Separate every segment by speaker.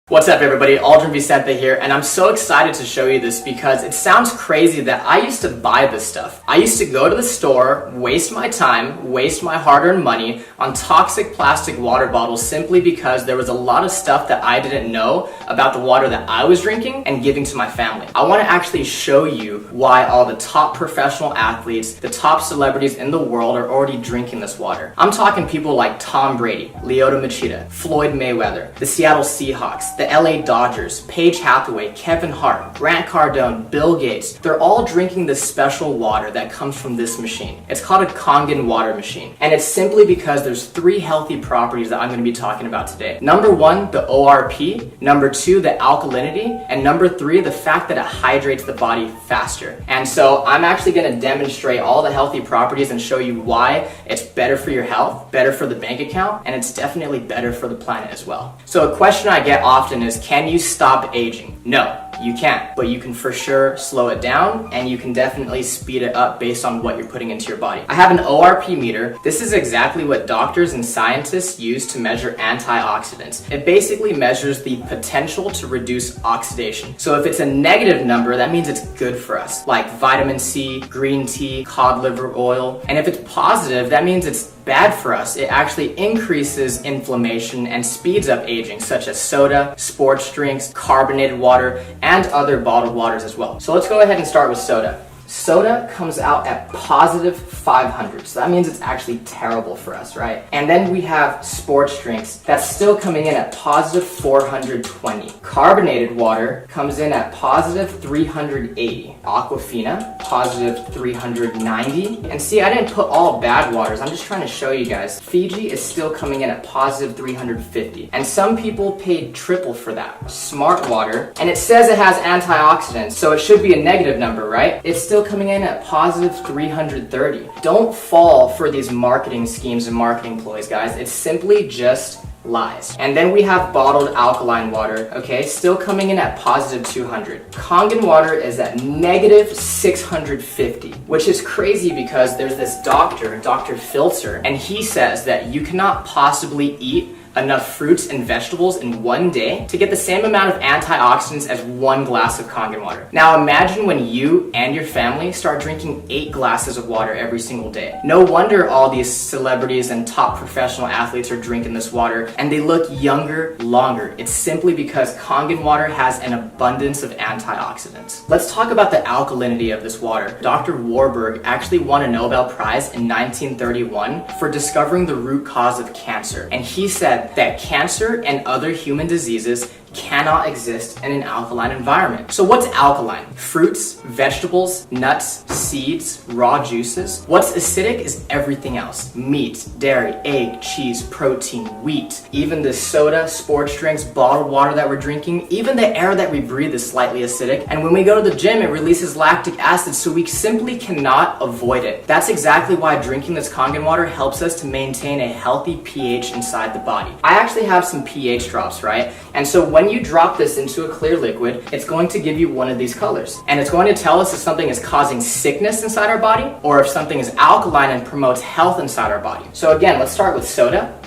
Speaker 1: What's up everybody, 𝗁𝗂𝗧𝗏𝗂 here, and I'm so excited to show you this because it sounds crazy that I used to buy this stuff. I used to go to the store, waste my time, waste my hard-earned money on toxic plastic water bottles simply because there was a lot of stuff that I didn't know about the water that I was drinking and giving to my family. I want to actually show you why all the top professional athletes, the top celebrities in the world are already drinking this water. I'm talking people like Tom Brady, Lyoto Machida, Floyd Mayweather, the Seattle Seahawks, the LA Dodgers, Paige Hathaway, Kevin Hart, Grant Cardone, Bill Gates. They're all drinking this special water that comes from this machine. It's called a Kangen water machine. And it's simply because there's 3 healthy properties that I'm going to be talking about today. Number 1, the ORP. Number 2, the alkalinity. And number 3, the fact that it hydrates the body faster. And so I'm actually going to demonstrate all the healthy properties and show you why it's better for your health, better for the bank account, and it's definitely better for the planet as well. So a question I get often is, can you stop aging? No, you can't, but you can for sure slow it down and you can definitely speed it up based on what you're putting into your body. I have an ORP meter. This is exactly what doctors and scientists use to measure antioxidants. It basically measures the potential to reduce oxidation. So if it's a negative number, that means it's good for us, like vitamin C, green tea, cod liver oil. And if it's positive, that means it's bad for us. It actually increases inflammation and speeds up aging, such as soda, sports drinks, carbonated water, and other bottled waters as well. So let's go ahead and start with soda. Soda comes out at positive 500, so that means it's actually terrible for us, right? And then we have sports drinks that's still coming in at positive 420. Carbonated water comes in at positive 380. Aquafina, positive 390. And see, I didn't put all bad waters, I'm just trying to show you guys. Fiji is still coming in at positive 350. And some people paid triple for that. Smart water, and it says it has antioxidants, so it should be a negative number, right? It's still coming in at positive 330. Don't fall for these marketing schemes and marketing ploys, guys. It's simply just lies. And then we have bottled alkaline water, okay, still coming in at positive 200. Kangen water is at negative 650, which is crazy because there's this doctor, Dr. Filter, and he says that you cannot possibly eat enough fruits and vegetables in one day to get the same amount of antioxidants as 1 glass of Kangen water. Now imagine when you and your family start drinking 8 glasses of water every single day. No wonder all these celebrities and top professional athletes are drinking this water and they look younger longer. It's simply because Kangen water has an abundance of antioxidants. Let's talk about the alkalinity of this water. Dr. Warburg actually won a Nobel Prize in 1931 for discovering the root cause of cancer, and he said that cancer and other human diseases cannot exist in an alkaline environment. So what's alkaline? Fruits, vegetables, nuts, seeds, raw juices. What's acidic is everything else. Meat, dairy, egg, cheese, protein, wheat. Even the soda, sports drinks, bottled water that we're drinking, even the air that we breathe is slightly acidic. And when we go to the gym, it releases lactic acid, so we simply cannot avoid it. That's exactly why drinking this Kangen water helps us to maintain a healthy pH inside the body. I actually have some pH drops, right? And so when you drop this into a clear liquid, it's going to give you one of these colors. And it's going to tell us if something is causing sickness inside our body or if something is alkaline and promotes health inside our body. So again, let's start with soda,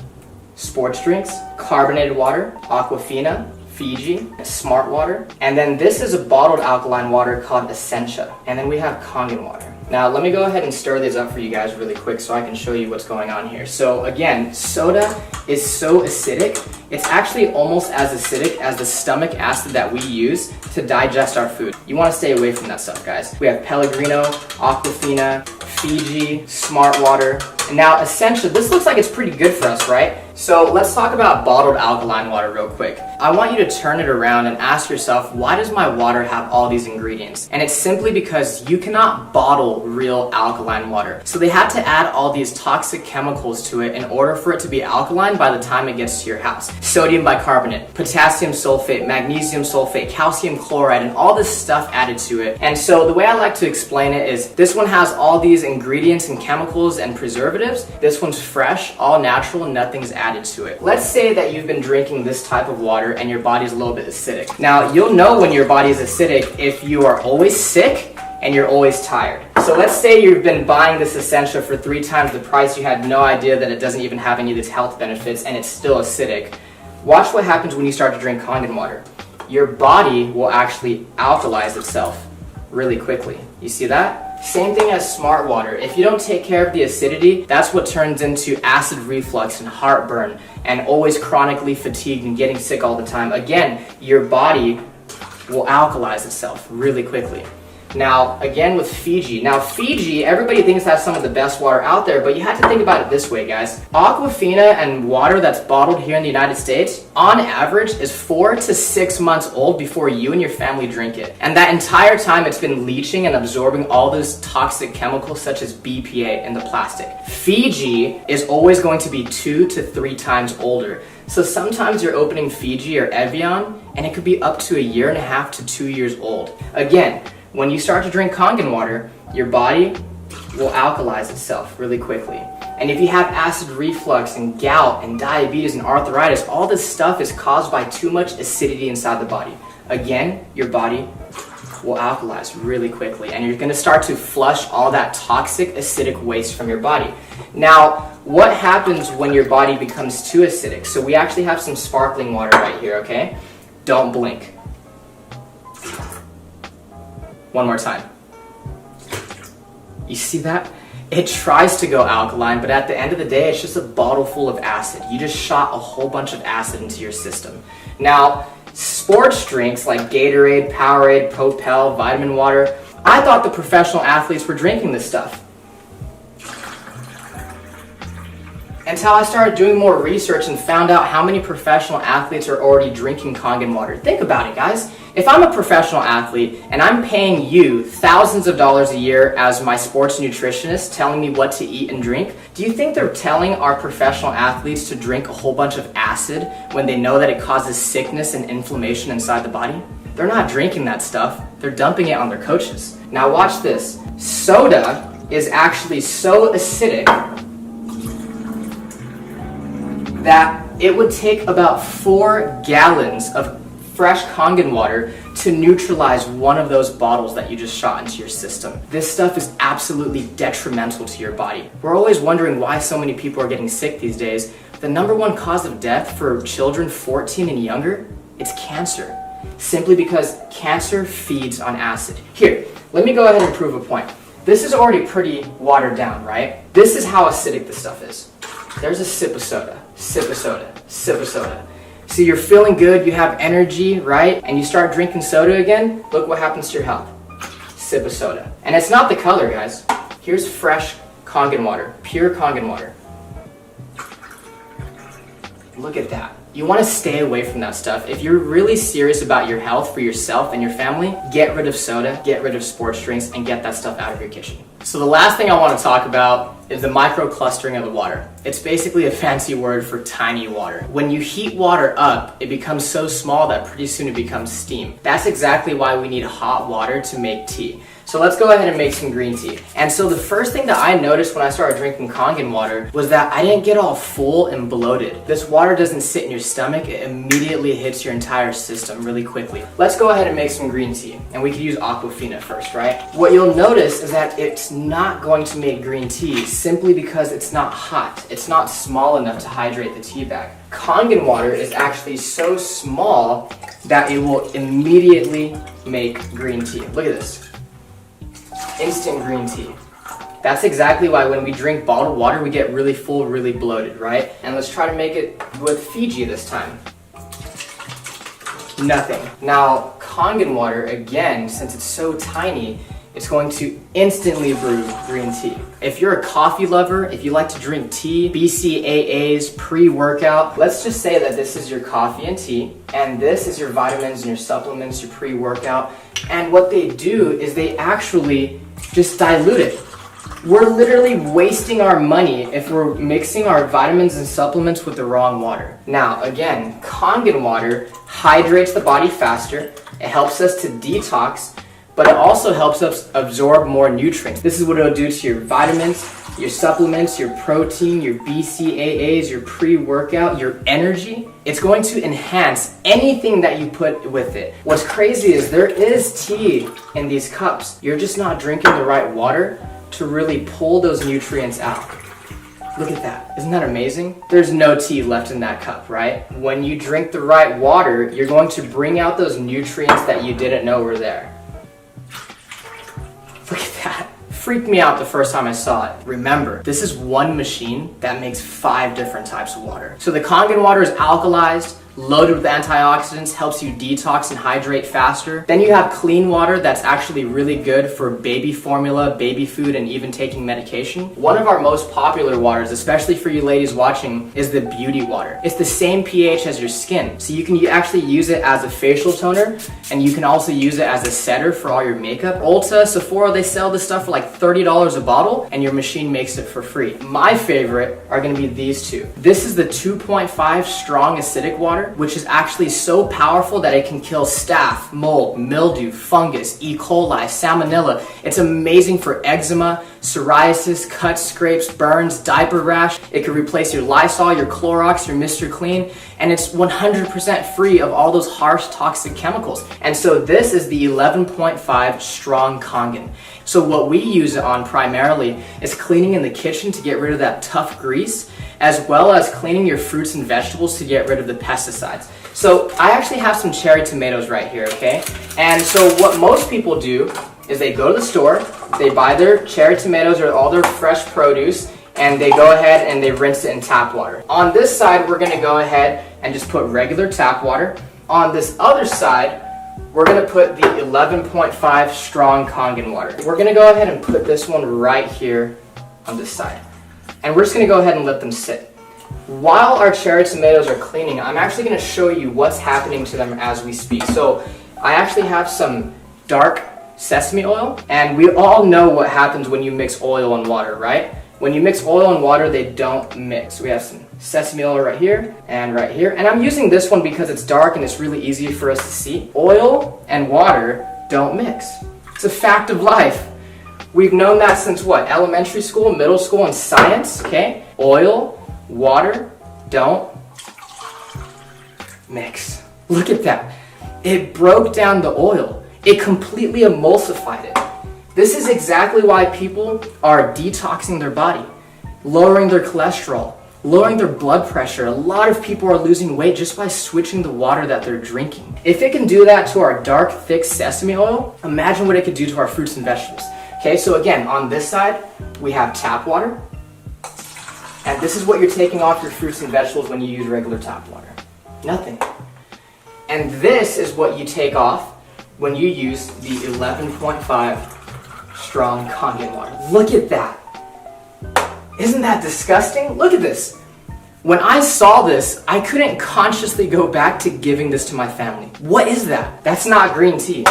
Speaker 1: sports drinks, carbonated water, Aquafina, Fiji, Smart water. And then this is a bottled alkaline water called Essentia. And then we have Kangen water. Now let me go ahead and stir these up for you guys really quick so I can show you what's going on here. So again, soda is so acidic. It's actually almost as acidic as the stomach acid that we use to digest our food. You want to stay away from that stuff, guys. We have Pellegrino, Aquafina, Fiji, Smart water, and now Essentia. This looks like it's pretty good for us, right? So let's talk about bottled alkaline water real quick. I want you to turn it around and ask yourself, why does my water have all these ingredients? And it's simply because you cannot bottle real alkaline water. So they had to add all these toxic chemicals to it in order for it to be alkaline by the time it gets to your house. Sodium bicarbonate, potassium sulfate, magnesium sulfate, calcium chloride, and all this stuff added to it. And so the way I like to explain it is this one has all these ingredients and chemicals and preservatives. This one's fresh, all natural, and nothing's added to it. Let's say that you've been drinking this type of water and your body's a little bit acidic. Now you'll know when your body is acidic if you are always sick and you're always tired. So let's say you've been buying this Essentia for 3 times the price, you had no idea that it doesn't even have any of these health benefits and it's still acidic. Watch what happens when you start to drink Kangen water. Your body will actually alkalize itself really quickly. You see that? Same thing as smart water. If you don't take care of the acidity, that's what turns into acid reflux and heartburn and always chronically fatigued and getting sick all the time. Again, your body will alkalize itself really quickly. Now, again with Fiji. Now, Fiji, everybody thinks that's some of the best water out there, but you have to think about it this way, guys. Aquafina and water that's bottled here in the United States, on average, is 4 to 6 months old before you and your family drink it. And that entire time, it's been leaching and absorbing all those toxic chemicals such as BPA in the plastic. Fiji is always going to be 2 to 3 times older. So sometimes you're opening Fiji or Evian, and it could be up to 1.5 to 2 years old. Again, when you start to drink Kangen water, your body will alkalize itself really quickly. And if you have acid reflux and gout and diabetes and arthritis, all this stuff is caused by too much acidity inside the body. Again, your body will alkalize really quickly, and you're going to start to flush all that toxic acidic waste from your body. Now, what happens when your body becomes too acidic? So we actually have some sparkling water right here, okay? Don't blink. One more time. You see that? It tries to go alkaline, but at the end of the day, it's just a bottle full of acid. You just shot a whole bunch of acid into your system. Now, sports drinks like Gatorade, Powerade, Propel, vitamin water, I thought the professional athletes were drinking this stuff. Until I started doing more research and found out how many professional athletes are already drinking Kangen water. Think about it, guys. If I'm a professional athlete and I'm paying you thousands of dollars a year as my sports nutritionist telling me what to eat and drink, do you think they're telling our professional athletes to drink a whole bunch of acid when they know that it causes sickness and inflammation inside the body? They're not drinking that stuff. They're dumping it on their coaches. Now watch this. Soda is actually so acidic that it would take about 4 gallons of fresh Kangen water to neutralize one of those bottles that you just shot into your system. This stuff is absolutely detrimental to your body. We're always wondering why so many people are getting sick these days. The #1 cause of death for children 14 and younger, it's cancer. Simply because cancer feeds on acid. Here, let me go ahead and prove a point. This is already pretty watered down, right? This is how acidic this stuff is. There's a sip of soda, sip of soda, sip of soda. See, you're feeling good, you have energy, right? And you start drinking soda again, look what happens to your health. Sip of soda. And it's not the color, guys. Here's fresh Kangen water, pure Kangen water. Look at that. You want to stay away from that stuff. If you're really serious about your health for yourself and your family, get rid of soda, get rid of sports drinks, and get that stuff out of your kitchen. So the last thing I want to talk about is the microclustering of the water. It's basically a fancy word for tiny water. When you heat water up, it becomes so small that pretty soon it becomes steam. That's exactly why we need hot water to make tea. So let's go ahead and make some green tea. And so the first thing that I noticed when I started drinking Kangen water was that I didn't get all full and bloated. This water doesn't sit in your stomach, it immediately hits your entire system really quickly. Let's go ahead and make some green tea. And we could use Aquafina first, right? What you'll notice is that it's not going to make green tea simply because it's not hot. It's not small enough to hydrate the tea bag. Kangen water is actually so small that it will immediately make green tea. Look at this. Instant green tea. That's exactly why when we drink bottled water, we get really full, really bloated, right? And let's try to make it with Fiji this time. Nothing. Now, Kangen water, again, since it's so tiny, it's going to instantly brew green tea. If you're a coffee lover, if you like to drink tea, BCAAs, pre-workout, let's just say that this is your coffee and tea, and this is your vitamins and your supplements, your pre-workout, and what they do is they actually just dilute it. We're literally wasting our money if we're mixing our vitamins and supplements with the wrong water. Now, again, Kangen water hydrates the body faster, it helps us to detox, but it also helps us absorb more nutrients. This is what it'll do to your vitamins, your supplements, your protein, your BCAAs, your pre-workout, your energy. It's going to enhance anything that you put with it. What's crazy is there is tea in these cups. You're just not drinking the right water to really pull those nutrients out. Look at that. Isn't that amazing? There's no tea left in that cup, right? When you drink the right water, you're going to bring out those nutrients that you didn't know were there. Look at that. Freaked me out the first time I saw it. Remember, this is one machine that makes 5 different types of water. So the Kangen water is alkalized, loaded with antioxidants, helps you detox and hydrate faster. Then you have clean water that's actually really good for baby formula, baby food, and even taking medication. One of our most popular waters, especially for you ladies watching, is the beauty water. It's the same pH as your skin, so you can actually use it as a facial toner, and you can also use it as a setter for all your makeup. Ulta, Sephora, they sell this stuff for like $30 a bottle, and your machine makes it for free. My favorite are gonna be these two. This is the 2.5 strong acidic water, which is actually so powerful that it can kill staph, mold, mildew, fungus, E. coli, salmonella. It's amazing for eczema, psoriasis, cuts, scrapes, burns, diaper rash. It can replace your Lysol, your Clorox, your Mr. Clean, and it's 100% free of all those harsh toxic chemicals. And so this is the 11.5 strong Kangen. So what we use it on primarily is cleaning in the kitchen to get rid of that tough grease, as well as cleaning your fruits and vegetables to get rid of the pesticides. So I actually have some cherry tomatoes right here, okay? And so what most people do is they go to the store, they buy their cherry tomatoes or all their fresh produce, and they go ahead and they rinse it in tap water. On this side, we're gonna go ahead and just put regular tap water. On this other side, we're gonna put the 11.5 strong Kangen water. We're gonna go ahead and put this one right here on this side. And we're just gonna go ahead and let them sit. While our cherry tomatoes are cleaning, I'm actually gonna show you what's happening to them as we speak. So I actually have some dark sesame oil, and we all know what happens when you mix oil and water, right? When you mix oil and water, they don't mix. We have some sesame oil right here and right here. And I'm using this one because it's dark and it's really easy for us to see. Oil and water don't mix. It's a fact of life. We've known that since what? Elementary school, middle school, and science, okay? Oil, water, don't mix. Look at that. It broke down the oil. It completely emulsified it. This is exactly why people are detoxing their body, lowering their cholesterol, lowering their blood pressure. A lot of people are losing weight just by switching the water that they're drinking. If it can do that to our dark, thick sesame oil, imagine what it could do to our fruits and vegetables. Okay, so again, on this side, we have tap water. And this is what you're taking off your fruits and vegetables when you use regular tap water. Nothing. And this is what you take off when you use the 11.5 strong Kangen water. Look at that. Isn't that disgusting? Look at this. When I saw this, I couldn't consciously go back to giving this to my family. What is that? That's not green tea.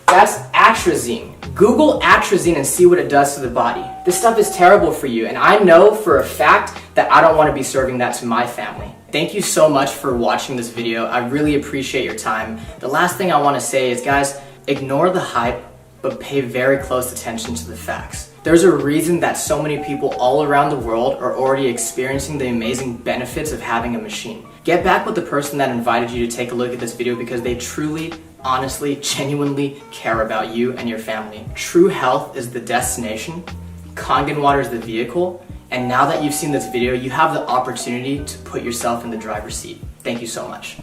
Speaker 1: That's atrazine. Google atrazine and see what it does to the body. This stuff is terrible for you, and I know for a fact that I don't want to be serving that to my family. Thank you so much for watching this video. I really appreciate your time. The last thing I want to say is, guys, ignore the hype, but pay very close attention to the facts. There's a reason that so many people all around the world are already experiencing the amazing benefits of having a machine. Get back with the person that invited you to take a look at this video because they truly, honestly, genuinely care about you and your family. True health is the destination, Kangen water is the vehicle, and now that you've seen this video, you have the opportunity to put yourself in the driver's seat. Thank you so much.